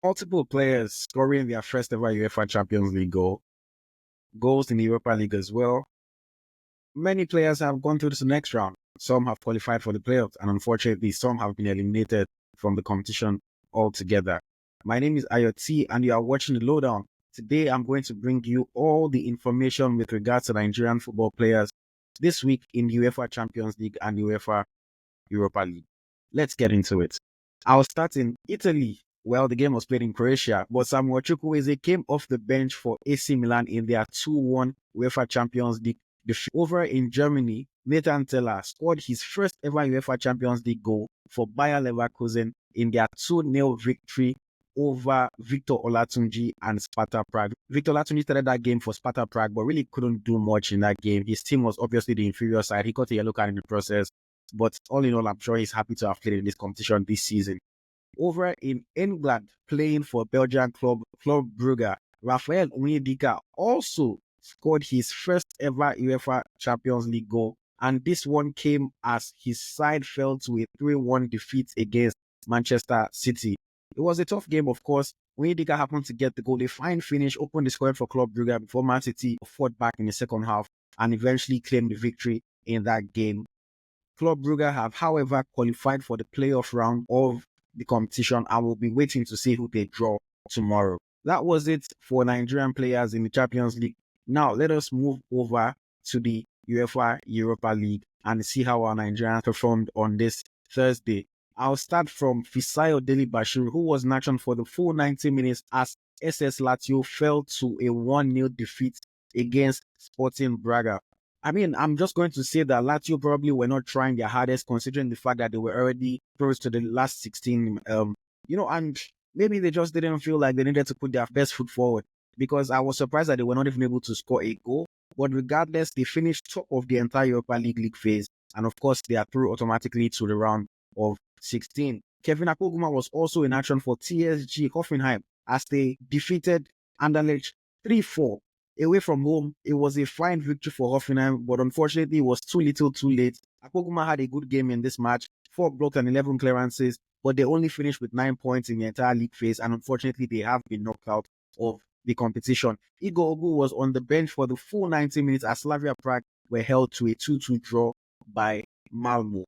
multiple players scoring their first ever UEFA Champions League goals in the Europa League as well. Many players have gone through to the next round. Some have qualified for the playoffs, and unfortunately, some have been eliminated from the competition altogether. My name is AyoT, and you are watching The Lowdown. Today, I'm going to bring you all the information with regards to Nigerian football players this week in UEFA Champions League and UEFA Europa League. Let's get into it. I'll start in Italy. Well, the game was played in Croatia, but Samuel Chukwueze came off the bench for AC Milan in their 2-1 UEFA Champions League defeat. Over in Germany, Nathan Teller scored his first ever UEFA Champions League goal for Bayer Leverkusen in their 2-0 victory over Victor Olatunji and Sparta Prague. Victor Olatunji started that game for Sparta Prague, but really couldn't do much in that game. His team was obviously the inferior side. He got a yellow card in the process. But all in all, I'm sure he's happy to have played in this competition this season. Over in England, playing for Belgian club Brugge, Rafael Onyedika also scored his first ever UEFA Champions League goal. And this one came as his side fell to a 3-1 defeat against Manchester City. It was a tough game, of course. Onyedika happened to get the goal. A fine finish, opened the scoring for Club Brugge before Man City fought back in the second half and eventually claimed the victory in that game. Club Brugge have, however, qualified for the playoff round of the competition and will be waiting to see who they draw tomorrow. That was it for Nigerian players in the Champions League. Now, let us move over to the UEFA Europa League and see how our Nigerians performed on this Thursday. I'll start from Fisayo Dele-Bashiru, who was in action for the full 90 minutes as SS Lazio fell to a 1-0 defeat against Sporting Braga. I mean, I'm just going to say that Lazio probably were not trying their hardest considering the fact that they were already close to the last 16, and maybe they just didn't feel like they needed to put their best foot forward because I was surprised that they were not even able to score a goal. But regardless, they finished top of the entire Europa League phase. And of course, they are through automatically to the round of 16. Kevin Akpoguma was also in action for TSG Hoffenheim as they defeated Anderlecht 3-4. Away from home, it was a fine victory for Hoffenheim, but unfortunately, it was too little too late. Akpoguma had a good game in this match, 4 blocks and 11 clearances, but they only finished with 9 points in the entire league phase, and unfortunately, they have been knocked out of the competition. Igor Ogu was on the bench for the full 90 minutes as Slavia Prague were held to a 2-2 draw by Malmo.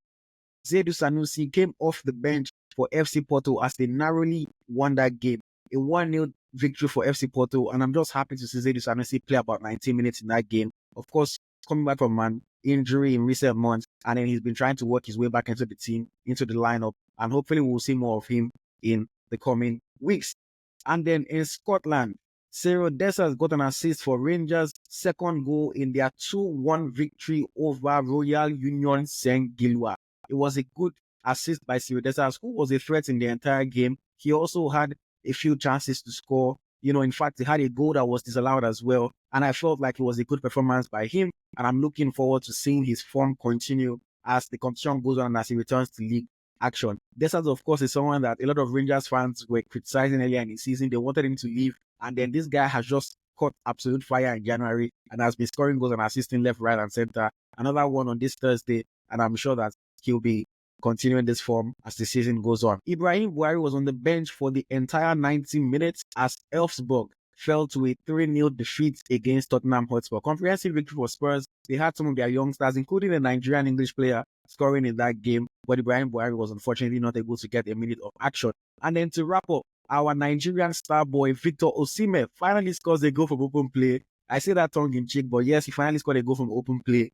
Zedu Sanusi came off the bench for FC Porto as they narrowly won that game. A 1-0 victory for FC Porto, and I'm just happy to see Zedu Sanusi play about 19 minutes in that game. Of course, coming back from an injury in recent months, and then he's been trying to work his way back into the team, into the lineup, and hopefully we'll see more of him in the coming weeks. And then in Scotland, Cyril Dessers got an assist for Rangers' second goal in their 2-1 victory over Royal Union St. Gilloise. It was a good assist by Cyril Dessers, who was a threat in the entire game. He also had a few chances to score. In fact, he had a goal that was disallowed as well. And I felt like it was a good performance by him. And I'm looking forward to seeing his form continue as the competition goes on and as he returns to league action. Dessers, of course, is someone that a lot of Rangers fans were criticizing earlier in the season. They wanted him to leave. And then this guy has just caught absolute fire in January and has been scoring goals and assisting left, right, and center. Another one on this Thursday. And I'm sure that he'll be continuing this form as the season goes on. Ibrahim Buhari was on the bench for the entire 90 minutes as Elfsborg fell to a 3-0 defeat against Tottenham Hotspur. Comprehensive victory for Spurs. They had some of their youngsters, including a Nigerian English player, scoring in that game, but Ibrahim Buhari was unfortunately not able to get a minute of action. And then to wrap up, our Nigerian star boy Victor Osimhen finally scores a goal from open play. I say that tongue in cheek, but yes, he finally scored a goal from open play,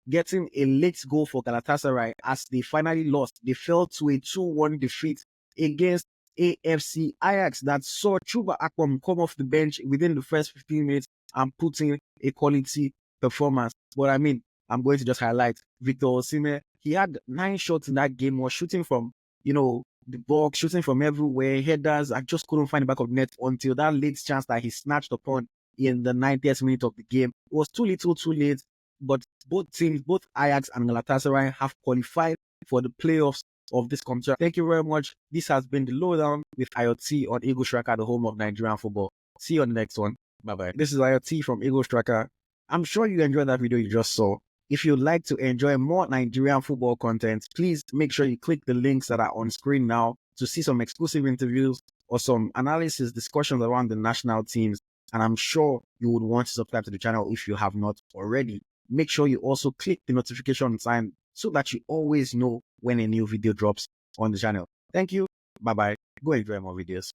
getting a late goal for Galatasaray as they finally lost. They fell to a 2-1 defeat against AFC Ajax that saw Chuba Akpom come off the bench within the first 15 minutes and put in a quality performance. But I mean, I'm going to just highlight Victor Osimhen. He had 9 shots in that game, was shooting from, the box, shooting from everywhere, headers. I just couldn't find the back of the net until that late chance that he snatched upon in the 90th minute of the game. It was too little, too late. But both teams, both Ajax and Galatasaray, have qualified for the playoffs of this competition. Thank you very much. This has been The Lowdown with AyoT on EaglesTracker, the home of Nigerian football. See you on the next one. Bye-bye. This is AyoT from EaglesTracker. I'm sure you enjoyed that video you just saw. If you'd like to enjoy more Nigerian football content, please make sure you click the links that are on screen now to see some exclusive interviews, or some analysis discussions around the national teams. And I'm sure you would want to subscribe to the channel if you have not already. Make sure you also click the notification sign so that you always know when a new video drops on the channel. Thank you. Bye-bye. Go enjoy more videos.